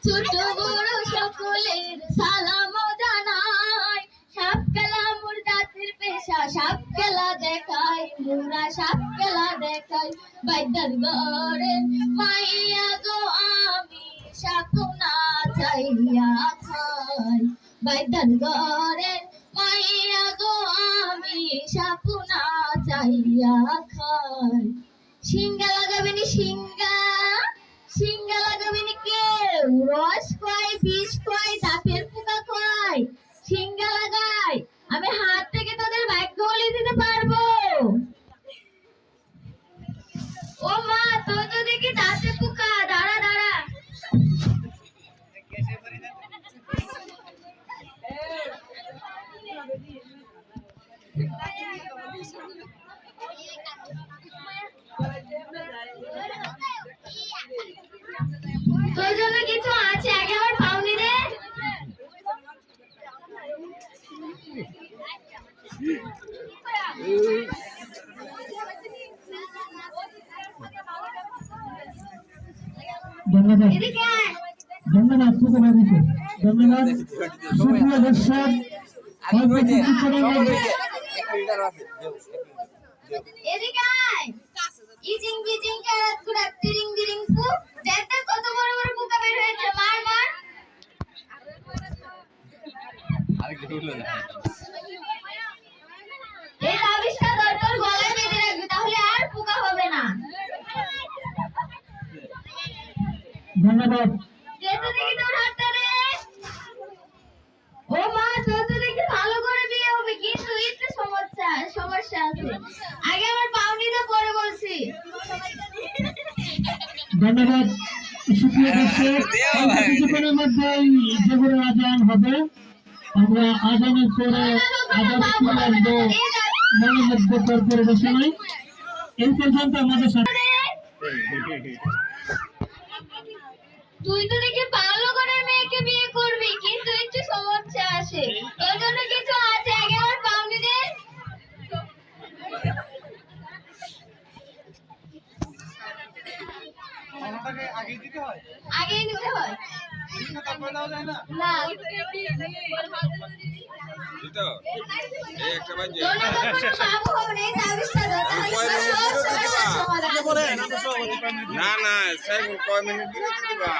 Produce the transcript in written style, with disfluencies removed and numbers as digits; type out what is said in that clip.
ছোট বড় সকলের সালাম জানাই। সাপ খেলা মোর জাতির পেশা, সাপ খেলা দেখাই, মোরা সাপ খেলা দেখাই। বাইদার ঘরের মাইয়া গো আমি সাপ না চাইয়া খাই। বাইদার ঘরের মাইয়া গো আমি সাপ না চাইয়া খাই। সিঙ্গা লাগাবেনি সিঙ্গা, সিঙ্গা লাগাবেনি কেউ, রস কয় বিষ কয় দাঁতের পোকা কয়। সিঙ্গা লাগাই আমি হাত থেকে তোদের ভাগ্য বলে দিতে পারবো। ও মা তোর তো দেখি দাঁতে পোকা, দাঁড়া দাঁড়া। তোর জন্য কিছু আছে, আগে আমার পাওনি রে। ধন্যবাদ এদিকে আয়। ধন্যবাদ সুকুমারীকে ধন্যবাদ। সুপ্রিয় দর্শক, এদিকে আয়। ইচিং বিচিং ক্যারাত কুড়াত তিরিং বিরিং ফু। দেখ কত বড় বড় পোকা বের হয়েছে, মার মার। এই তাবিজটা তোর গলায় বেঁধে রাখবি, তাহলে আর পোকা হবে না। ধন্যবাদ। যেতে দেখি তোর হাতটা রে। ও মা তোর তো দেখি ভালো করে বিয়ে হবে, কিন্তু একটু সমস্যা আছে। আগে আমার পাওনিটা পরে বলছি। ধন্যবাদ। সুপ্রিয় দর্শক, কিছুক্ষণের মধ্যেই জোহরের আজান হবে। আমরা আজানের পরে আবার ফিরে আসবো মনোমুগ্ধকর পরিবেশনায়। এই পর্যন্ত আমাদের সাথে তুই তো দেখি ভালো করে মেয়েকে বিয়ে করবি, কিন্তু একটু সমস্যা আছে। তোর জন্য কিছু আছে, আগে আমার পাওনি দে। আগেই নিতে হয় না। না না, 6 মিনিট দিলে দিবা।